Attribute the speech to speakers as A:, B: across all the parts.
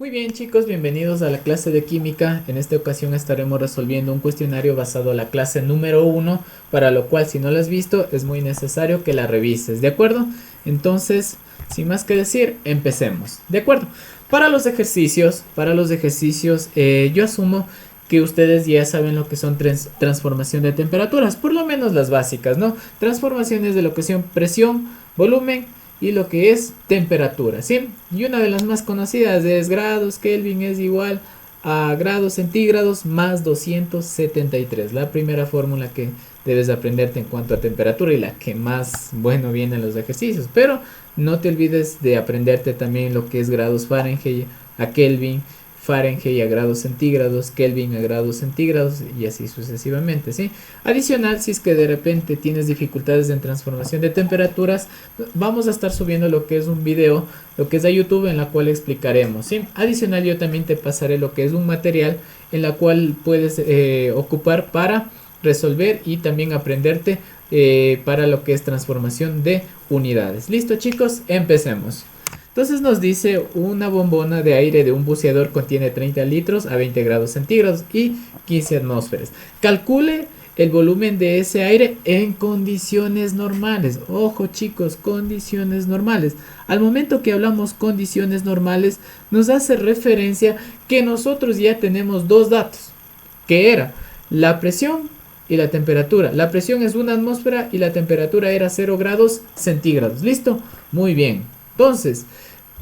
A: Muy bien chicos, bienvenidos a la clase de química. En esta ocasión estaremos resolviendo un cuestionario basado en la clase número 1, para lo cual si no la has visto es muy necesario que la revises, ¿de acuerdo? Entonces, sin más que decir, empecemos, ¿de acuerdo? Para los ejercicios, yo asumo que ustedes ya saben lo que son transformación de temperaturas, por lo menos las básicas, ¿no? Transformaciones de lo que son presión, volumen y lo que es temperatura, ¿sí? Y una de las más conocidas es grados Kelvin es igual a grados centígrados más 273. La primera fórmula que debes aprenderte en cuanto a temperatura y la que más bueno viene en los ejercicios. Pero no te olvides de aprenderte también lo que es grados Fahrenheit a Kelvin, Fahrenheit a grados centígrados, Kelvin a grados centígrados y así sucesivamente, ¿sí? Adicional, si es que de repente tienes dificultades en transformación de temperaturas, vamos a estar subiendo lo que es un video, lo que es de YouTube, en la cual explicaremos, ¿sí? Adicional, yo también te pasaré lo que es un material en la cual puedes ocupar para resolver y también aprenderte para lo que es transformación de unidades. Listo chicos, empecemos. Entonces nos dice una bombona de aire de un buceador contiene 30 litros a 20 grados centígrados y 15 atmósferas. Calcule el volumen de ese aire en condiciones normales. Ojo chicos, condiciones normales. Al momento que hablamos condiciones normales, nos hace referencia que nosotros ya tenemos dos datos, que era la presión y la temperatura. La presión es 1 atmósfera y la temperatura era 0 grados centígrados. ¿Listo? Muy bien. Entonces,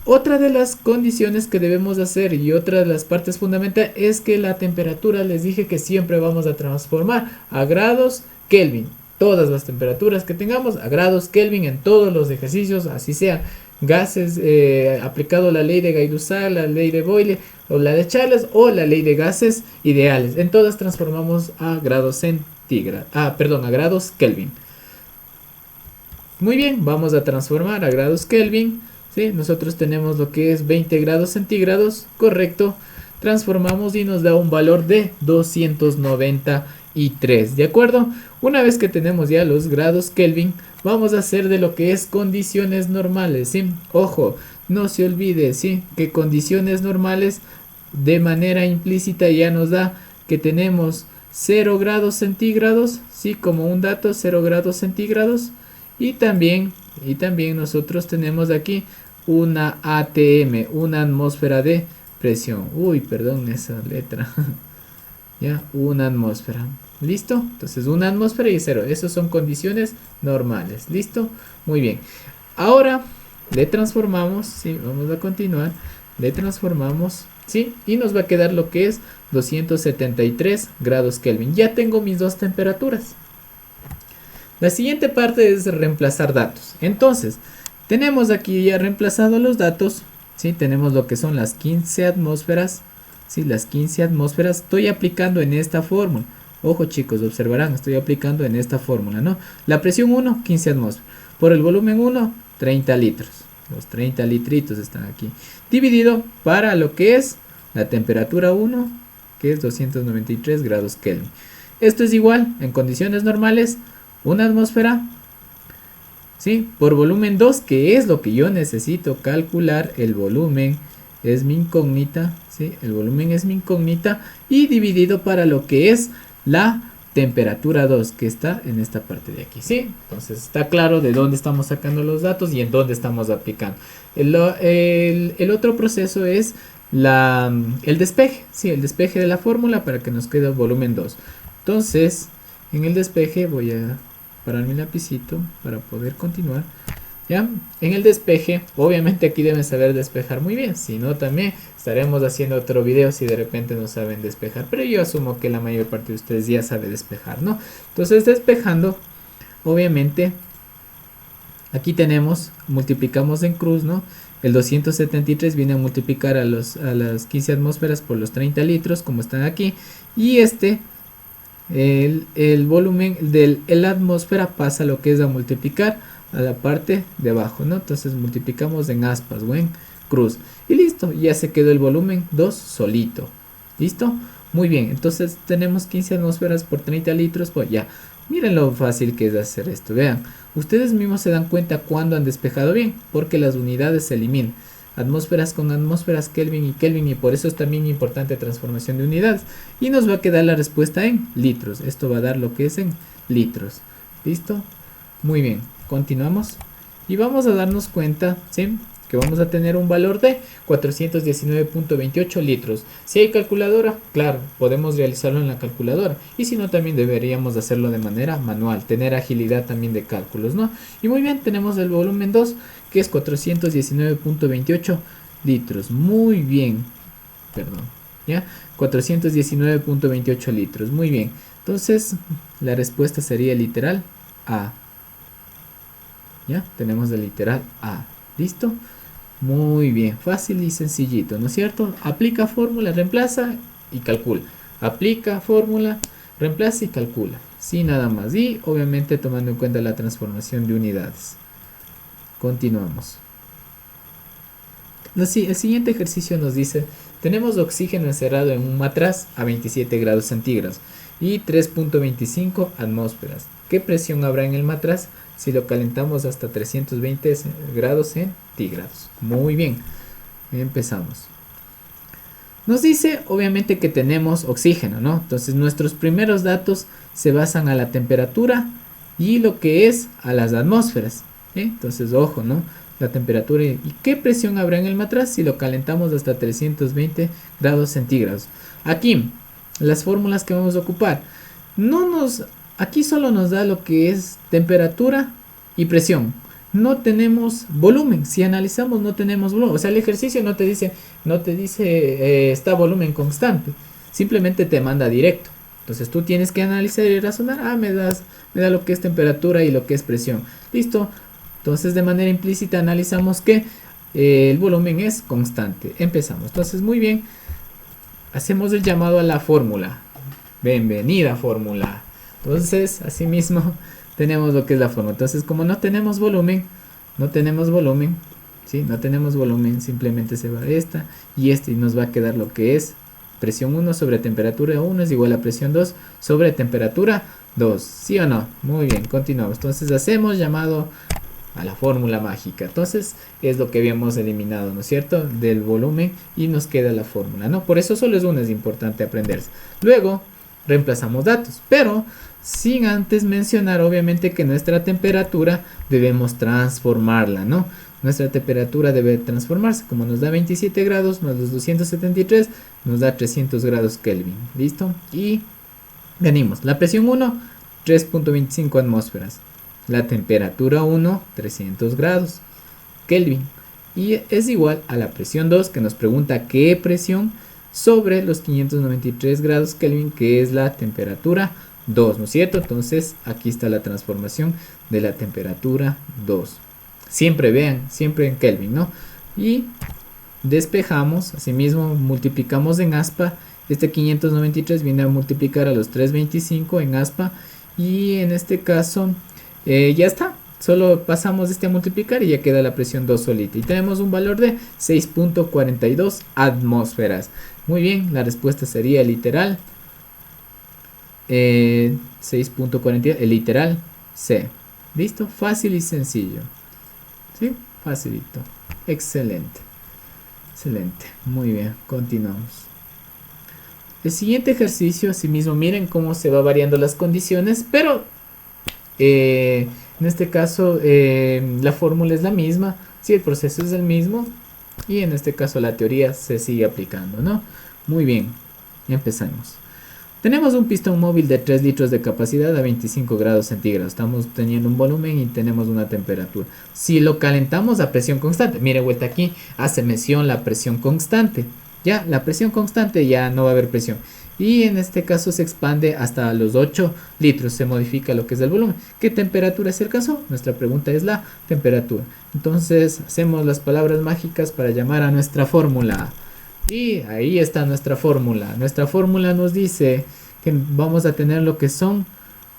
A: otra de las condiciones que debemos hacer y otra de las partes fundamentales es que la temperatura, les dije que siempre vamos a transformar a grados Kelvin. Todas las temperaturas que tengamos a grados Kelvin en todos los ejercicios, así sean gases, aplicado la ley de Gay-Lussac, la ley de Boyle o la de Charles o la ley de gases ideales. En todas transformamos a grados centígrados, a grados Kelvin. Muy bien, vamos a transformar a grados Kelvin. ¿Sí? Nosotros tenemos lo que es 20 grados centígrados, correcto. Transformamos y nos da un valor de 293, ¿de acuerdo? Una vez que tenemos ya los grados Kelvin, vamos a hacer de lo que es condiciones normales, ¿sí? Ojo, no se olvide, ¿sí? Que condiciones normales de manera implícita ya nos da que tenemos 0 grados centígrados, ¿sí? Como un dato, 0 grados centígrados. Y también nosotros tenemos aquí una ATM, una atmósfera de presión. Uy, perdón esa letra. Ya, una atmósfera. ¿Listo? Entonces una atmósfera y 0. Esas son condiciones normales. ¿Listo? Muy bien. Ahora le transformamos, ¿sí? Vamos a continuar. Le transformamos, ¿sí? Y nos va a quedar lo que es 273 grados Kelvin. Ya tengo mis dos temperaturas. La siguiente parte es reemplazar datos. Entonces, tenemos aquí ya reemplazado los datos, ¿sí? Tenemos lo que son las 15 atmósferas, ¿sí? Las 15 atmósferas estoy aplicando en esta fórmula. Ojo chicos, observarán, estoy aplicando en esta fórmula, ¿no? La presión 1, 15 atmósferas. Por el volumen 1, 30 litros. Los 30 litritos están aquí. Dividido para lo que es la temperatura 1, que es 293 grados Kelvin. Esto es igual, en condiciones normales, una atmósfera, ¿sí? Por volumen 2, que es lo que yo necesito calcular. El volumen es mi incógnita, ¿sí? El volumen es mi incógnita. Y dividido para lo que es la temperatura 2, que está en esta parte de aquí, ¿sí? Entonces está claro de dónde estamos sacando los datos y en dónde estamos aplicando. El otro proceso es el despeje, ¿sí? El despeje de la fórmula para que nos quede el volumen 2. Entonces, en el despeje voy a parar mi lapicito para poder continuar. ¿Ya? En el despeje, obviamente aquí deben saber despejar muy bien, si no también estaremos haciendo otro video si de repente no saben despejar, pero yo asumo que la mayor parte de ustedes ya sabe despejar, ¿no? Entonces despejando, obviamente aquí tenemos, multiplicamos en cruz, ¿no? El 273 viene a multiplicar a las 15 atmósferas por los 30 litros, como están aquí, y el volumen de la atmósfera pasa lo que es a multiplicar a la parte de abajo, ¿no? Entonces multiplicamos en aspas o en cruz y listo, ya se quedó el volumen 2 solito. ¿Listo? Muy bien, entonces tenemos 15 atmósferas por 30 litros, pues ya. Miren lo fácil que es hacer esto, vean. Ustedes mismos se dan cuenta cuando han despejado bien, porque las unidades se eliminan. atmósferas con atmósferas, Kelvin y Kelvin, y por eso es también importante transformación de unidades. Y nos va a quedar la respuesta en litros. Esto va a dar lo que es en litros. ¿Listo? Muy bien, continuamos. Y vamos a darnos cuenta, ¿sí?, que vamos a tener un valor de 419.28 litros. Si hay calculadora, claro, podemos realizarlo en la calculadora. Y si no, también deberíamos hacerlo de manera manual, tener agilidad también de cálculos, ¿no? Y muy bien, tenemos el volumen 2, que es 419.28 litros. Muy bien, perdón, ¿ya? 419.28 litros, muy bien. Entonces, la respuesta sería literal A. ¿Ya? Tenemos el literal A. ¿Listo? Muy bien, fácil y sencillito, ¿no es cierto? Aplica fórmula, reemplaza y calcula. Aplica fórmula, reemplaza y calcula. Sí, nada más. Y obviamente tomando en cuenta la transformación de unidades. Continuamos. El siguiente ejercicio nos dice: tenemos oxígeno encerrado en un matraz a 27 grados centígrados y 3.25 atmósferas. ¿Qué presión habrá en el matraz si lo calentamos hasta 320 grados centígrados? Muy bien, empezamos. Nos dice obviamente que tenemos oxígeno, ¿no? Entonces nuestros primeros datos se basan a la temperatura y lo que es a las atmósferas, ¿sí? Entonces ojo, ¿no? La temperatura y qué presión habrá en el matraz si lo calentamos hasta 320 grados centígrados. Aquí las fórmulas que vamos a ocupar aquí solo nos da lo que es temperatura y presión. No tenemos volumen. Si analizamos, no tenemos volumen. O sea, el ejercicio no te dice está volumen constante. Simplemente te manda directo. Entonces tú tienes que analizar y razonar. Me da lo que es temperatura y lo que es presión. Listo. Entonces de manera implícita analizamos que el volumen es constante. Empezamos. Entonces muy bien. Hacemos el llamado a la fórmula. Bienvenida fórmula. Entonces asimismo tenemos lo que es la fórmula. Entonces como no tenemos volumen, ¿sí? No tenemos volumen, simplemente se va esta y y nos va a quedar lo que es presión 1 sobre temperatura 1 es igual a presión 2 sobre temperatura 2. ¿Sí o no? Muy bien, continuamos. Entonces hacemos llamado a la fórmula mágica. Entonces es lo que habíamos eliminado, ¿no es cierto?, del volumen, y nos queda la fórmula, ¿no? Por eso solo es una, es importante aprenderse. Luego reemplazamos datos, pero sin antes mencionar obviamente que nuestra temperatura debemos transformarla, ¿no? Nuestra temperatura debe transformarse. Como nos da 27 grados más los 273, nos da 300 grados Kelvin. ¿Listo? Y venimos. La presión 1, 3.25 atmósferas. La temperatura 1, 300 grados Kelvin. Y es igual a la presión 2, que nos pregunta qué presión, sobre los 593 grados Kelvin, que es la temperatura 2, ¿no es cierto? Entonces aquí está la transformación de la temperatura 2. Siempre vean, siempre en Kelvin, ¿no? Y despejamos, asimismo multiplicamos en aspa. Este 593 viene a multiplicar a los 325 en aspa, y en este caso ya está. Solo pasamos a multiplicar y ya queda la presión 2 solita. Y tenemos un valor de 6.42 atmósferas. Muy bien, la respuesta sería literal 6.42, el literal C. ¿Listo? Fácil y sencillo. ¿Sí? Facilito. Excelente. Excelente. Muy bien, continuamos. El siguiente ejercicio, asimismo, miren cómo se va variando las condiciones, pero en este caso la fórmula es la misma, sí, el proceso es el mismo, y en este caso la teoría se sigue aplicando, ¿no? Muy bien, empezamos. Tenemos un pistón móvil de 3 litros de capacidad a 25 grados centígrados. Estamos teniendo un volumen y tenemos una temperatura. Si lo calentamos a presión constante, mire, vuelta aquí, hace mención la presión constante. Ya, la presión constante, ya no va a haber presión. Y en este caso se expande hasta los 8 litros, se modifica lo que es el volumen. ¿Qué temperatura se alcanzó? Nuestra pregunta es la temperatura. Entonces hacemos las palabras mágicas para llamar a nuestra fórmula. Y ahí está nuestra fórmula. Nuestra fórmula nos dice que vamos a tener lo que son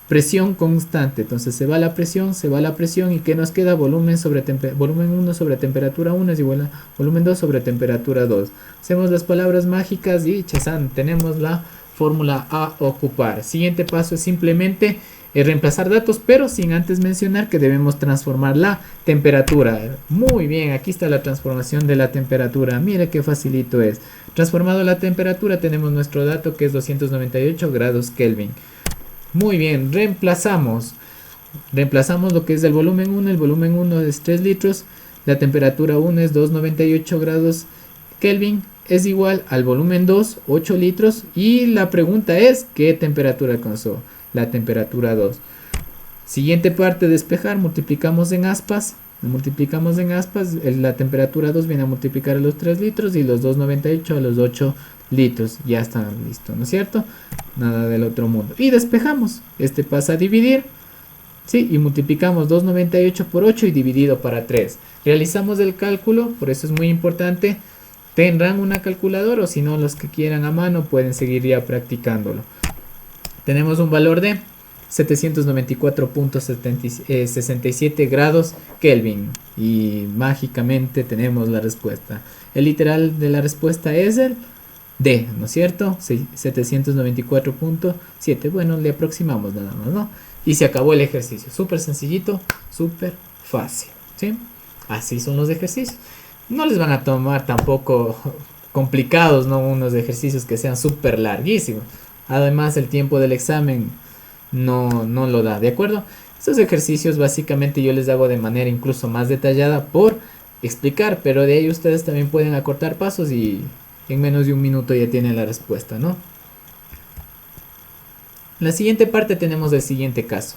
A: presión constante. Entonces se va la presión y ¿qué nos queda? Volumen 1 sobre temperatura 1 es igual a volumen 2 sobre temperatura 2. Hacemos las palabras mágicas y chazán, tenemos la fórmula a ocupar. Siguiente paso es simplemente reemplazar datos, pero sin antes mencionar que debemos transformar la temperatura. Muy bien, aquí está la transformación de la temperatura. Mire qué facilito es. Transformado la temperatura tenemos nuestro dato que es 298 grados Kelvin. Muy bien, reemplazamos lo que es el volumen 1. El volumen 1 es 3 litros. La temperatura 1 es 298 grados Kelvin. Es igual al volumen 2, 8 litros. Y la pregunta es, ¿qué temperatura alcanzó? La temperatura 2. Siguiente parte, despejar. Multiplicamos en aspas. La temperatura 2 viene a multiplicar a los 3 litros y los 298 a los 8 litros. Ya está listo, ¿no es cierto? Nada del otro mundo. Y despejamos. Este pasa a dividir. Sí, y multiplicamos 298 por 8 y dividido para 3. Realizamos el cálculo, por eso es muy importante. Tendrán una calculadora o si no, los que quieran a mano pueden seguir ya practicándolo. Tenemos un valor de 794.67 grados Kelvin y mágicamente tenemos la respuesta. El literal de la respuesta es el D, ¿no es cierto? 794.7. Bueno, le aproximamos nada más, ¿no? Y se acabó el ejercicio. Súper sencillito, súper fácil, ¿sí? Así son los ejercicios. No les van a tomar tampoco complicados, ¿no? Unos ejercicios que sean súper larguísimos. Además, el tiempo del examen no lo da, ¿de acuerdo? Estos ejercicios básicamente yo les hago de manera incluso más detallada por explicar, pero de ahí ustedes también pueden acortar pasos y en menos de un minuto ya tienen la respuesta, ¿no? En la siguiente parte tenemos el siguiente caso.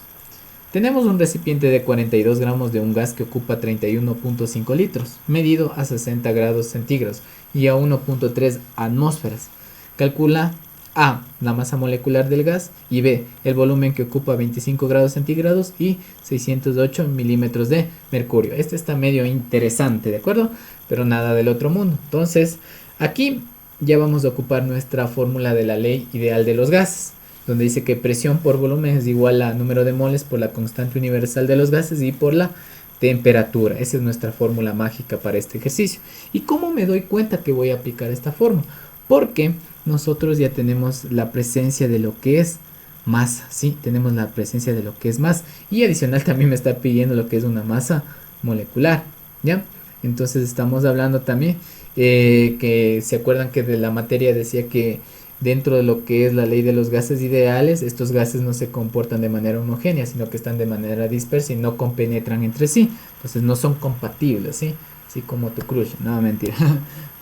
A: Tenemos un recipiente de 42 gramos de un gas que ocupa 31.5 litros, medido a 60 grados centígrados y a 1.3 atmósferas. Calcula A, la masa molecular del gas, y B, el volumen que ocupa 25 grados centígrados y 608 milímetros de mercurio. Este está medio interesante, ¿de acuerdo? Pero nada del otro mundo. Entonces, aquí ya vamos a ocupar nuestra fórmula de la ley ideal de los gases, donde dice que presión por volumen es igual a número de moles por la constante universal de los gases y por la temperatura. Esa es nuestra fórmula mágica para este ejercicio. ¿Y cómo me doy cuenta que voy a aplicar esta fórmula? Porque nosotros ya tenemos la presencia de lo que es masa, ¿sí? Tenemos la presencia de lo que es masa. Y adicional también me está pidiendo lo que es una masa molecular, ¿ya? Entonces estamos hablando también que se acuerdan que de la materia decía que dentro de lo que es la ley de los gases ideales, estos gases no se comportan de manera homogénea, sino que están de manera dispersa y no compenetran entre sí. Entonces no son compatibles, ¿sí? Así como tu crush, no, mentira.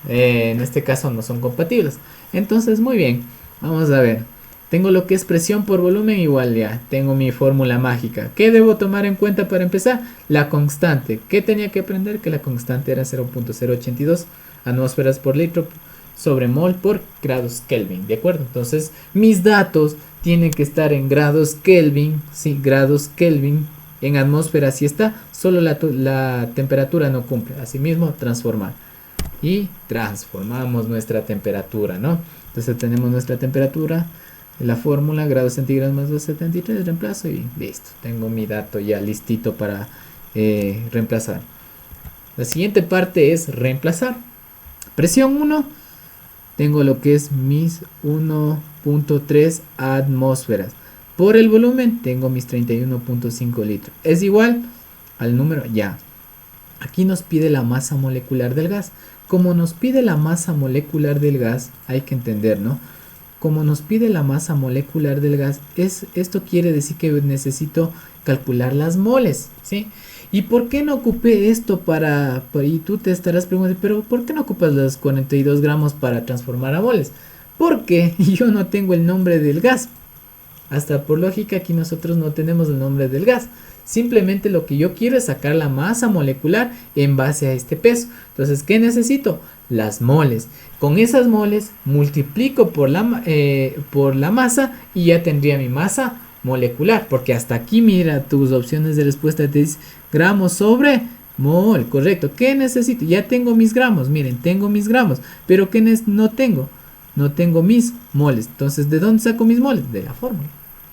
A: En este caso no son compatibles. Entonces, muy bien, vamos a ver. Tengo lo que es presión por volumen igual ya. Tengo mi fórmula mágica. ¿Qué debo tomar en cuenta para empezar? La constante. ¿Qué tenía que aprender? Que la constante era 0.082 atmósferas por litro sobre mol por grados Kelvin, ¿de acuerdo? Entonces, mis datos tienen que estar en grados Kelvin, sí, grados Kelvin, en atmósfera sí está, solo la temperatura no cumple. Asimismo, transformar. Y transformamos nuestra temperatura, ¿no? Entonces tenemos nuestra temperatura, la fórmula, grados centígrados más 273, reemplazo y listo. Tengo mi dato ya listito para reemplazar. La siguiente parte es reemplazar. Presión 1. Tengo lo que es mis 1.3 atmósferas. Por el volumen tengo mis 31.5 litros. Es igual al número ya. Aquí nos pide la masa molecular del gas. Como nos pide la masa molecular del gas, hay que entender, ¿no? Como nos pide la masa molecular del gas, esto quiere decir que necesito calcular las moles, ¿sí? ¿Y por qué no ocupé esto y tú te estarás preguntando, pero ¿por qué no ocupas los 42 gramos para transformar a moles? Porque yo no tengo el nombre del gas. Hasta por lógica aquí nosotros no tenemos el nombre del gas. Simplemente lo que yo quiero es sacar la masa molecular en base a este peso. Entonces, ¿qué necesito? Las moles. Con esas moles multiplico por la masa y ya tendría mi masa molecular. Porque hasta aquí, mira, tus opciones de respuesta te dicen gramos sobre mol. Correcto. ¿Qué necesito? Ya tengo mis gramos. Miren, tengo mis gramos. Pero ¿qué no tengo? No tengo mis moles. Entonces, ¿de dónde saco mis moles? De la fórmula.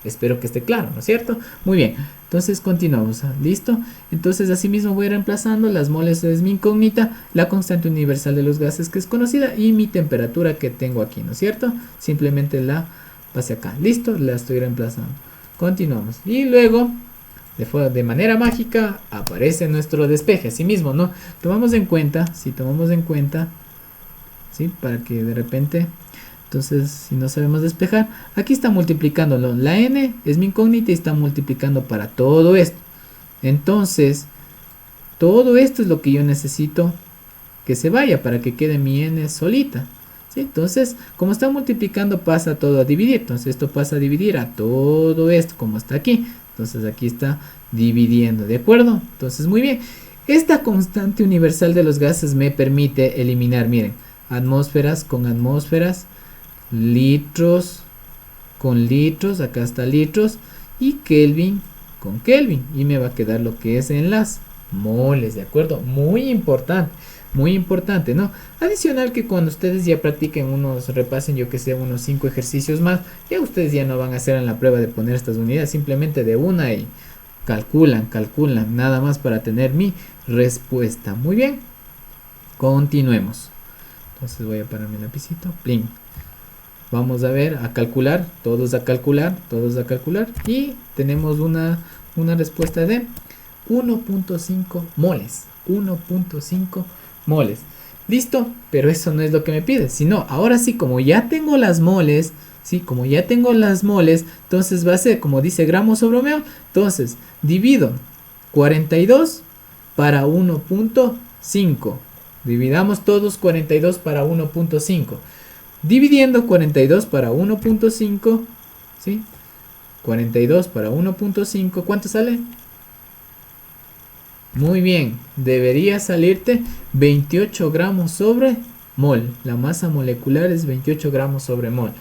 A: Espero que esté claro, ¿no es cierto? Muy bien, entonces continuamos, ¿listo? Entonces así mismo voy reemplazando, las moles es mi incógnita, la constante universal de los gases que es conocida y mi temperatura que tengo aquí, ¿no es cierto? Simplemente la pasé acá, ¿listo? La estoy reemplazando. Continuamos. Y luego, de manera mágica, aparece nuestro despeje. Asimismo, ¿no? Tomamos en cuenta, si tomamos en cuenta, ¿sí? Para que de repente, entonces, si no sabemos despejar, aquí está multiplicándolo. La n es mi incógnita y está multiplicando para todo esto. Entonces, todo esto es lo que yo necesito que se vaya para que quede mi n solita. ¿Sí? Entonces, como está multiplicando, pasa todo a dividir. Entonces, esto pasa a dividir a todo esto, como está aquí. Entonces, aquí está dividiendo, ¿de acuerdo? Entonces, muy bien. Esta constante universal de los gases me permite eliminar, miren, atmósferas con atmósferas, litros con litros, acá está litros, y Kelvin con Kelvin. Y me va a quedar lo que es en las moles, ¿de acuerdo? Muy importante, ¿no? Adicional que cuando ustedes ya practiquen repasen yo que sé, unos 5 ejercicios más, ya ustedes ya no van a hacer en la prueba de poner estas unidades, simplemente de una y calculan, nada más para tener mi respuesta. Muy bien, continuemos. Entonces voy a parar mi lapicito, plin. Vamos a ver, a calcular, todos a calcular, y tenemos una respuesta de 1.5 moles, 1.5 moles. Listo, pero eso no es lo que me pide, sino ahora sí, como ya tengo las moles, entonces va a ser como dice gramos sobre mol, entonces divido 42 para 1.5, dividamos todos 42 para 1.5, dividiendo 42 para 1.5, ¿sí? 42 para 1.5, ¿cuánto sale? Muy bien, debería salirte 28 gramos sobre mol. La masa molecular es 28 gramos sobre mol.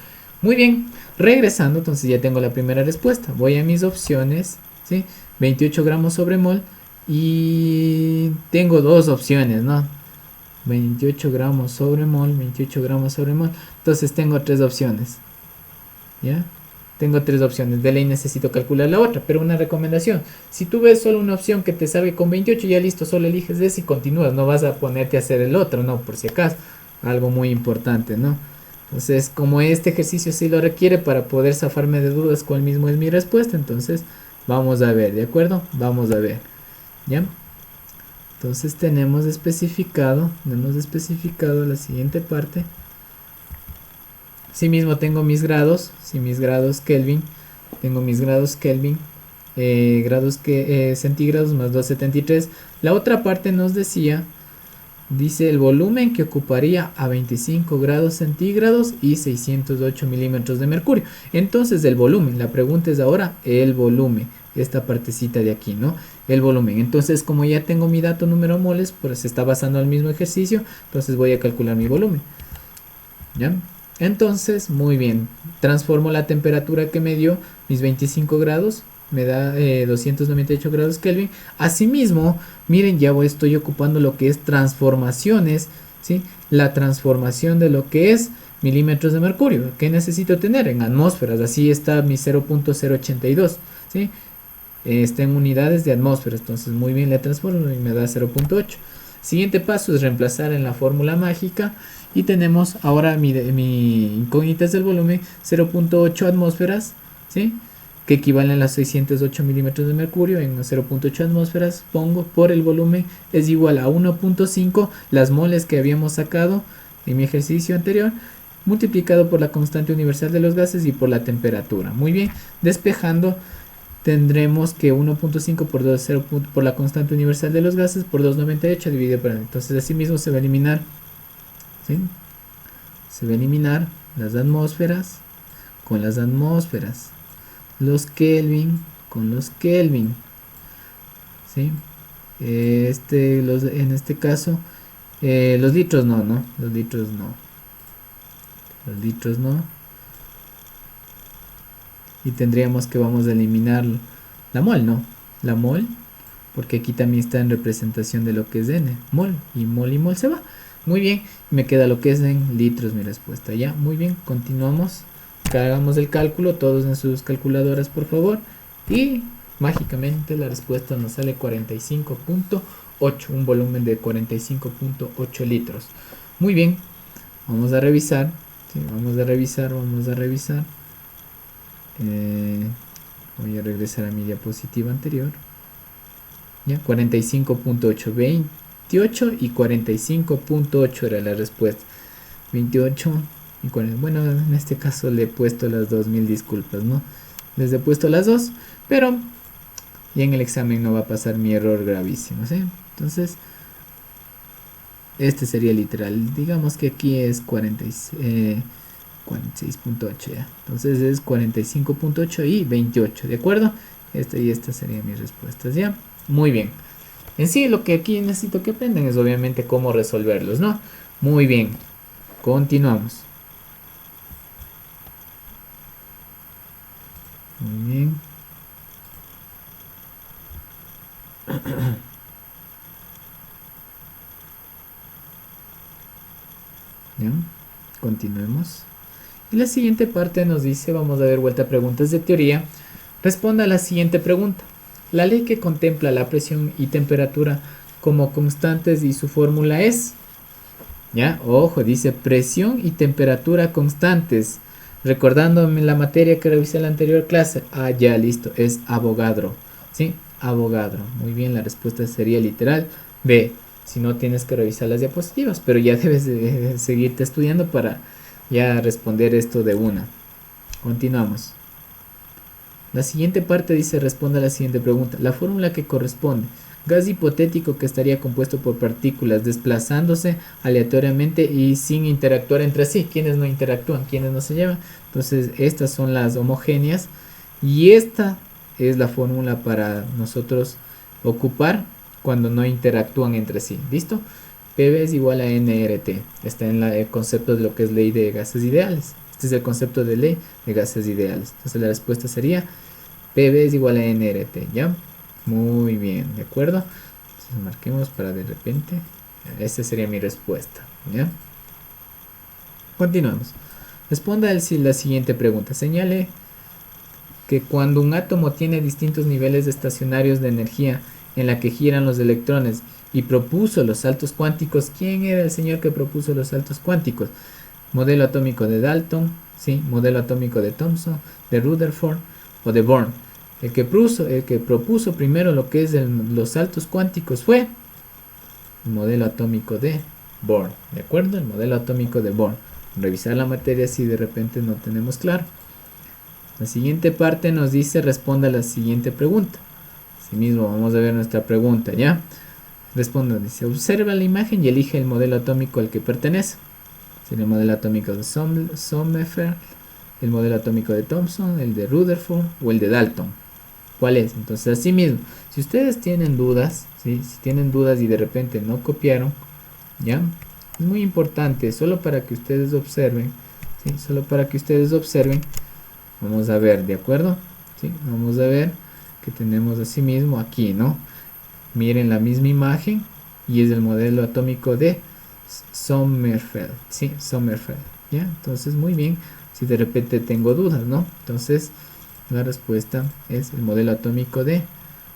A: Muy bien, regresando, entonces ya tengo la primera respuesta. Voy a mis opciones, ¿sí? 28 gramos sobre mol. Y tengo dos opciones, ¿no? 28 gramos sobre mol, 28 gramos sobre mol. Entonces tengo tres opciones. ¿Ya? Tengo tres opciones, de ley necesito calcular la otra, pero una recomendación, si tú ves solo una opción que te salga con 28, ya listo, solo eliges ese y continúas, no vas a ponerte a hacer el otro, no, por si acaso, algo muy importante, ¿no? Entonces, como este ejercicio sí lo requiere para poder zafarme de dudas cuál mismo es mi respuesta, entonces vamos a ver, ¿de acuerdo? Vamos a ver, ¿ya? Entonces tenemos especificado la siguiente parte. Asimismo tengo mis grados, Kelvin, tengo mis grados Kelvin, centígrados más 273. La otra parte nos dice el volumen que ocuparía a 25 grados centígrados y 608 milímetros de mercurio. Entonces el volumen, la pregunta es ahora el volumen, esta partecita de aquí, ¿no? El volumen. Entonces como ya tengo mi dato número moles, pues se está basando en el mismo ejercicio, entonces voy a calcular mi volumen, ¿ya? Entonces, muy bien, transformo la temperatura que me dio, mis 25 grados, me da 298 grados Kelvin. Asimismo, miren, ya estoy ocupando lo que es transformaciones, ¿sí? La transformación de lo que es milímetros de mercurio. ¿Qué necesito tener? En atmósferas, así está mi 0.082, ¿sí? Está en unidades de atmósferas, entonces muy bien le transformo y me da 0.8. Siguiente paso es reemplazar en la fórmula mágica y tenemos ahora mi incógnita es del volumen 0.8 atmósferas, ¿sí? Que equivalen a 608 milímetros de mercurio. En 0.8 atmósferas pongo por el volumen es igual a 1.5 las moles que habíamos sacado en mi ejercicio anterior, multiplicado por la constante universal de los gases y por la temperatura. Muy bien, despejando tendremos que 1.5 por 2, 0. Por la constante universal de los gases por 298 dividido por... Entonces así mismo se va a eliminar, ¿sí? Se va a eliminar las atmósferas con las atmósferas, los Kelvin con los Kelvin, ¿sí? En este caso los litros no, los litros no. Y tendríamos que vamos a eliminar la mol, ¿no? La mol, porque aquí también está en representación de lo que es n, mol y mol se va. Muy bien, me queda lo que es en litros mi respuesta. Ya, muy bien, continuamos. Hagamos el cálculo, todos en sus calculadoras por favor. Y mágicamente la respuesta nos sale 45.8, un volumen de 45.8 litros. Muy bien, vamos a revisar. Sí, vamos a revisar. Voy a regresar a mi diapositiva anterior. Ya, 45.8, 28 y 45.8 era la respuesta. 28 y 40. Bueno, en este caso le he puesto las dos, mil disculpas, ¿no? Les he puesto las dos, pero y en el examen no va a pasar mi error gravísimo, ¿sí? Entonces, este sería literal. Digamos que aquí es 46.8 ya. Entonces es 45.8 y 28, ¿de acuerdo? Esta y esta serían mis respuestas, ¿ya? Muy bien. En sí, lo que aquí necesito que aprendan es obviamente cómo resolverlos, ¿no? Muy bien. Continuamos. Muy bien. ¿Ya? Continuemos. Y la siguiente parte nos dice, vamos a dar vuelta a preguntas de teoría. Responda a la siguiente pregunta. La ley que contempla la presión y temperatura como constantes y su fórmula es... ¿Ya? Ojo, dice presión y temperatura constantes. Recordándome la materia que revisé en la anterior clase. Ah, ya, listo, es Avogadro. ¿Sí? Avogadro. Muy bien, la respuesta sería literal B. Si no, tienes que revisar las diapositivas, pero ya debes de seguirte estudiando para ya responder esto de una. Continuamos. La siguiente parte dice, responde a la siguiente pregunta. La fórmula que corresponde. Gas hipotético que estaría compuesto por partículas desplazándose aleatoriamente y sin interactuar entre sí. ¿Quiénes no interactúan? ¿Quiénes no se llevan? Entonces, estas son las homogéneas. Y esta es la fórmula para nosotros ocupar cuando no interactúan entre sí. ¿Listo? PV es igual a nRT. Está en el concepto de lo que es ley de gases ideales. Este es el concepto de ley de gases ideales. Entonces la respuesta sería PV es igual a nRT. ¿Ya? Muy bien, ¿de acuerdo? Entonces marquemos para de repente. Esta sería mi respuesta. ¿Ya? Continuamos. Responda la siguiente pregunta. Señale que cuando un átomo tiene distintos niveles estacionarios de energía en la que giran los electrones y propuso los saltos cuánticos. ¿Quién era el señor que propuso los saltos cuánticos? Modelo atómico de Dalton, ¿sí? Modelo atómico de Thomson, de Rutherford o de Bohr. El que propuso primero lo que es los saltos cuánticos fue el modelo atómico de Bohr, ¿de acuerdo? El modelo atómico de Bohr. Revisar la materia si de repente no tenemos claro. La siguiente parte nos dice, responda a la siguiente pregunta. Asimismo, vamos a ver nuestra pregunta, ¿ya? Responda, dice, observa la imagen y elige el modelo atómico al que pertenece. Sería el modelo atómico de Sommerfeld, el modelo atómico de Thomson, el de Rutherford o el de Dalton. ¿Cuál es? Entonces, así mismo, si ustedes tienen dudas, ¿sí? Si tienen dudas y de repente no copiaron, ¿ya? Es muy importante, solo para que ustedes observen, ¿sí? Solo para que ustedes observen. Vamos a ver, ¿de acuerdo? ¿Sí? Vamos a ver que tenemos así mismo aquí, ¿no? Miren la misma imagen y es el modelo atómico de Sommerfeld, ¿sí? Sommerfeld, ¿ya? Entonces, muy bien, si de repente tengo dudas, ¿no? Entonces, la respuesta es el modelo atómico de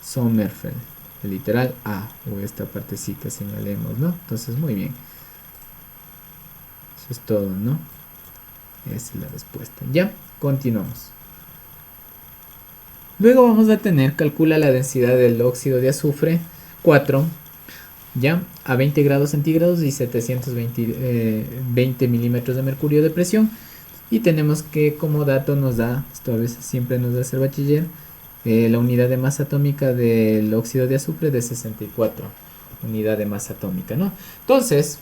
A: Sommerfeld, el literal A, o esta partecita señalemos, ¿no? Entonces, muy bien. Eso es todo, ¿no? Esa es la respuesta. Ya, continuamos. Luego vamos a tener, calcula la densidad del óxido de azufre 4, ya, a 20 grados centígrados y 720 milímetros de mercurio de presión. Y tenemos que como dato nos da, esto a veces siempre nos da el bachiller, la unidad de masa atómica del óxido de azufre de 64 unidad de masa atómica, ¿no? Entonces,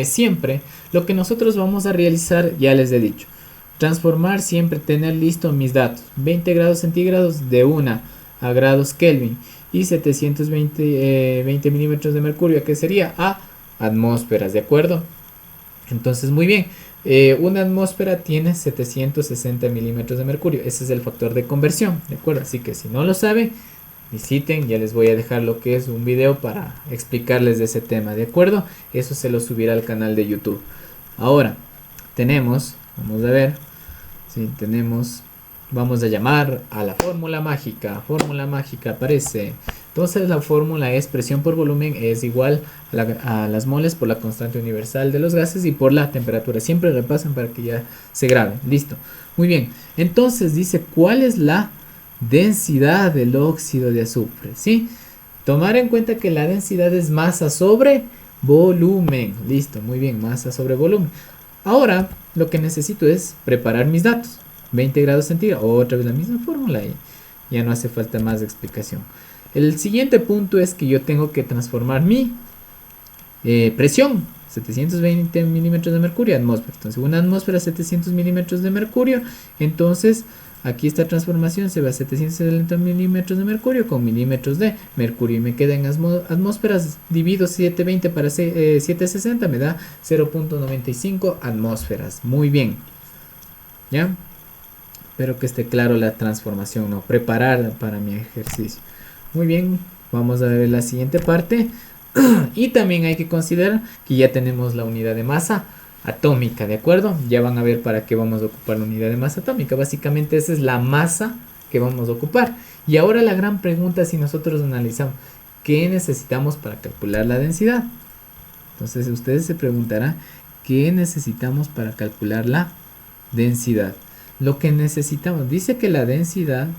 A: siempre lo que nosotros vamos a realizar, ya les he dicho, transformar siempre, tener listo mis datos, 20 grados centígrados de 1 a grados Kelvin y 720 milímetros de mercurio, que sería a atmósferas, ¿de acuerdo? Entonces, muy bien, una atmósfera tiene 760 milímetros de mercurio, ese es el factor de conversión, ¿de acuerdo? Así que si no lo saben, visiten, ya les voy a dejar lo que es un video para explicarles de ese tema, ¿de acuerdo? Eso se lo subirá al canal de YouTube. Ahora, tenemos, vamos a ver, sí, tenemos, vamos a llamar a la fórmula mágica aparece. Entonces la fórmula es presión por volumen es igual a las moles por la constante universal de los gases y por la temperatura. Siempre repasan para que ya se grabe. Listo. Muy bien. Entonces dice, ¿cuál es la densidad del óxido de azufre, ¿sí? Tomar en cuenta que la densidad es masa sobre volumen. Listo, muy bien, masa sobre volumen. Ahora, lo que necesito es preparar mis datos. 20 grados centígrados, otra vez la misma fórmula y ya no hace falta más explicación. El siguiente punto es que yo tengo que transformar mi presión, 720 milímetros de mercurio, atmósfera. Entonces, una atmósfera, 700 milímetros de mercurio. Entonces, aquí esta transformación se va a 770 milímetros de mercurio con milímetros de mercurio. Y me queda en atmósferas, divido 720 para 760, me da 0.95 atmósferas. Muy bien. ¿Ya? Espero que esté claro la transformación, ¿no? Preparar para mi ejercicio. Muy bien, vamos a ver la siguiente parte. Y también hay que considerar que ya tenemos la unidad de masa atómica, ¿de acuerdo? Ya van a ver para qué vamos a ocupar la unidad de masa atómica. Básicamente esa es la masa que vamos a ocupar. Y ahora la gran pregunta, si nosotros analizamos, ¿qué necesitamos para calcular la densidad? Entonces ustedes se preguntarán, ¿qué necesitamos para calcular la densidad? Lo que necesitamos, dice que la densidad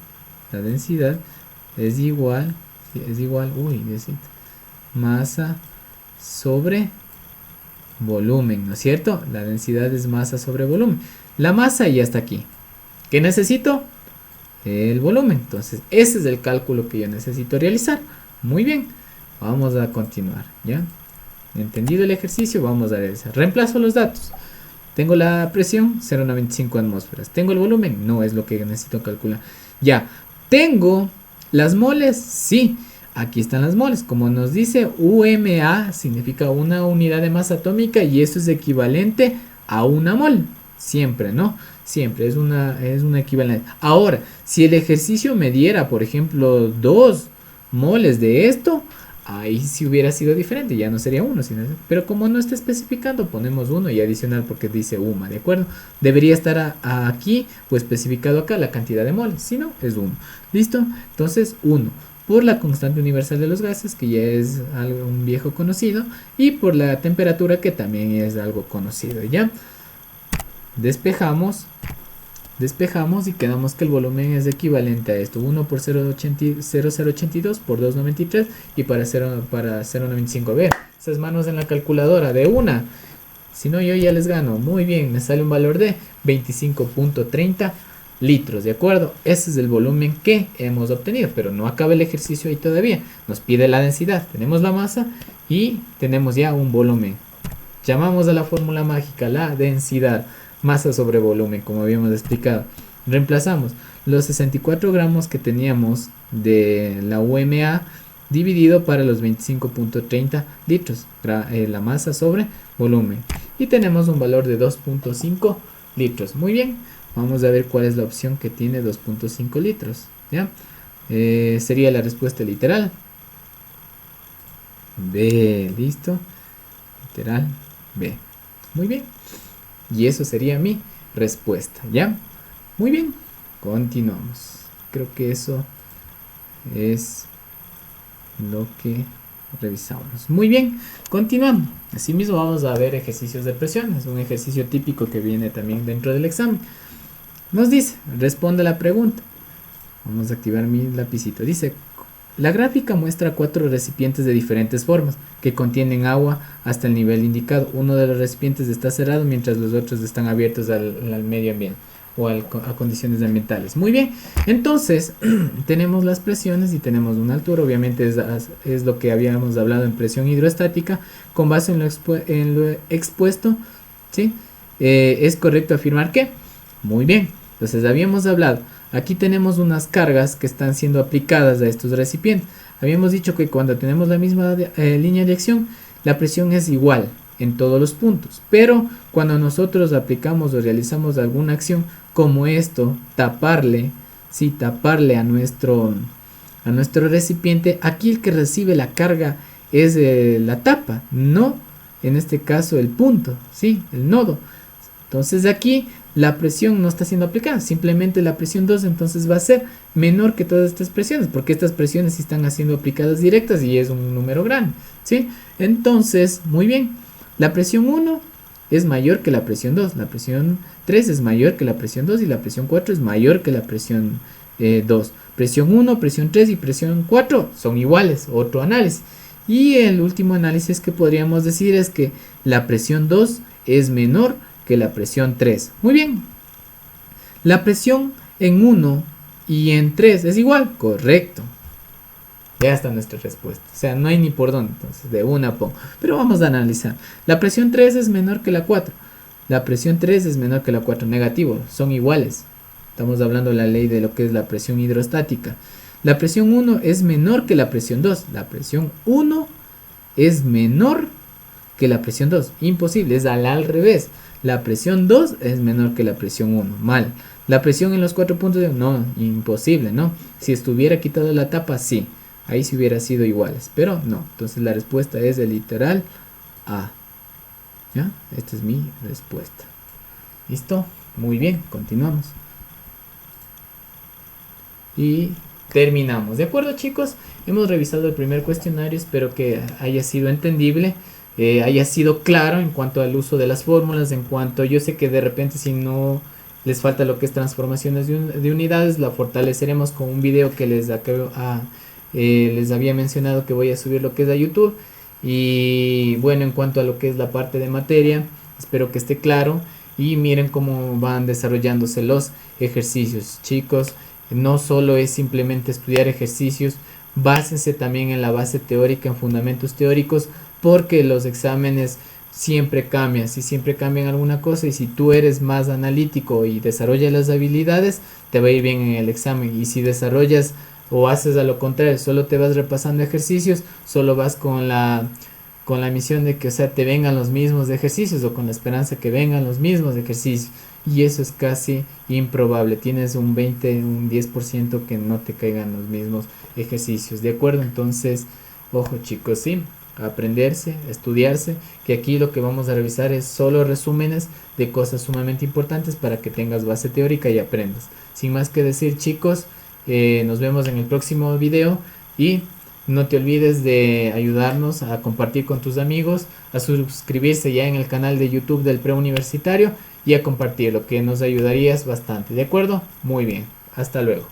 A: es igual, masa sobre volumen, ¿no es cierto? La densidad es masa sobre volumen. La masa ya está aquí. ¿Qué necesito? El volumen. Entonces, ese es el cálculo que yo necesito realizar. Muy bien. Vamos a continuar, ¿ya? Entendido el ejercicio, vamos a realizar. Reemplazo los datos. Tengo la presión, 0.95 atmósferas. Tengo el volumen, no es lo que necesito calcular. Ya. Tengo las moles, sí. Aquí están las moles, como nos dice UMA significa una unidad de masa atómica y eso es equivalente a una mol, siempre, ¿no? Siempre es una equivalente. Ahora, si el ejercicio me diera, por ejemplo, 2 moles de esto, ahí sí hubiera sido diferente, ya no sería 1, pero como no está especificando, ponemos 1 y adicional porque dice UMA, ¿de acuerdo? Debería estar aquí o especificado acá la cantidad de moles, si no, es 1. ¿Listo? Entonces, 1. Por la constante universal de los gases, que ya es algo, un viejo conocido, y por la temperatura, que también es algo conocido, ¿ya? Despejamos y quedamos que el volumen es equivalente a esto, 1 por 0.082 por 2.93 y para 0.95. A ver, esas manos en la calculadora de una, si no yo ya les gano. Muy bien, me sale un valor de 25.30 litros, ¿de acuerdo? Ese es el volumen que hemos obtenido, pero no acaba el ejercicio ahí todavía. Nos pide la densidad, tenemos la masa y tenemos ya un volumen. Llamamos a la fórmula mágica la densidad, masa sobre volumen, como habíamos explicado. Reemplazamos los 64 gramos que teníamos de la UMA dividido para los 25.30 litros, la masa sobre volumen. Y tenemos un valor de 2.5 litros. Muy bien. Vamos a ver cuál es la opción que tiene 2.5 litros. ¿Ya? Sería la respuesta literal. B, listo. Literal B. Muy bien. Y eso sería mi respuesta. ¿Ya? Muy bien. Continuamos. Creo que eso es lo que revisamos. Muy bien. Continuamos. Asimismo vamos a ver ejercicios de presión. Es un ejercicio típico que viene también dentro del examen. Nos dice, responde la pregunta. Vamos a activar mi lapicito. Dice, la gráfica muestra 4 recipientes de diferentes formas que contienen agua hasta el nivel indicado. Uno de los recipientes está cerrado mientras los otros están abiertos al medio ambiente o a condiciones ambientales. Muy bien, entonces tenemos las presiones y tenemos una altura. Obviamente es lo que habíamos hablado en presión hidrostática. Con base en lo expuesto, ¿sí? Es correcto afirmar que, muy bien. Entonces habíamos hablado, aquí tenemos unas cargas que están siendo aplicadas a estos recipientes. Habíamos dicho que cuando tenemos la misma línea de acción, la presión es igual en todos los puntos. Pero cuando nosotros aplicamos o realizamos alguna acción como esto, taparle a nuestro recipiente, aquí el que recibe la carga es la tapa, no en este caso el punto, ¿sí? El nodo. Entonces aquí la presión no está siendo aplicada, simplemente la presión 2 entonces va a ser menor que todas estas presiones, porque estas presiones sí están siendo aplicadas directas y es un número grande, ¿sí? Entonces, muy bien, la presión 1 es mayor que la presión 2, la presión 3 es mayor que la presión 2 y la presión 4 es mayor que la presión 2. Presión 1, presión 3 y presión 4 son iguales, otro análisis. Y el último análisis que podríamos decir es que la presión 2 es menor que la presión 3. Muy bien. La presión en 1 y en 3 es igual, correcto. Ya está nuestra respuesta. O sea, no hay ni por dónde. Entonces, de una pongo. Pero vamos a analizar. La presión 3 es menor que la 4. La presión 3 es menor que la 4. Negativo. Son iguales. Estamos hablando de la ley de lo que es la presión hidrostática. La presión 1 es menor que la presión 2. La presión 1 es menor que la presión 2. Imposible. Es al revés. La presión 2 es menor que la presión 1. Mal. La presión en los 4 puntos. No, imposible, ¿no? Si estuviera quitado la tapa, sí. Ahí sí hubiera sido iguales, pero no. Entonces la respuesta es el literal A. ¿Ya? Esta es mi respuesta. ¿Listo? Muy bien, continuamos. Y terminamos. ¿De acuerdo, chicos? Hemos revisado el primer cuestionario. Espero que haya sido entendible, haya sido claro en cuanto al uso de las fórmulas, en cuanto yo sé que de repente si no les falta lo que es transformaciones de unidades, la fortaleceremos con un video que les había mencionado que voy a subir lo que es a YouTube. Y bueno, en cuanto a lo que es la parte de materia, espero que esté claro. Y miren cómo van desarrollándose los ejercicios, chicos. No solo es simplemente estudiar ejercicios, básense también en la base teórica, en fundamentos teóricos, porque los exámenes siempre cambian, si siempre cambian alguna cosa, y si tú eres más analítico y desarrollas las habilidades, te va a ir bien en el examen. Y si desarrollas o haces a lo contrario, solo te vas repasando ejercicios, solo vas con la misión de que, o sea, te vengan los mismos ejercicios, o con la esperanza que vengan los mismos ejercicios, y eso es casi improbable. Tienes un 20, un 10% que no te caigan los mismos ejercicios, ¿de acuerdo? Entonces, ojo, chicos, sí, aprenderse, estudiarse, que aquí lo que vamos a revisar es solo resúmenes de cosas sumamente importantes para que tengas base teórica y aprendas. Sin más que decir, chicos, nos vemos en el próximo video, y no te olvides de ayudarnos a compartir con tus amigos, a suscribirse ya en el canal de YouTube del Preuniversitario y a compartirlo, que nos ayudarías bastante. ¿De acuerdo? Muy bien. Hasta luego.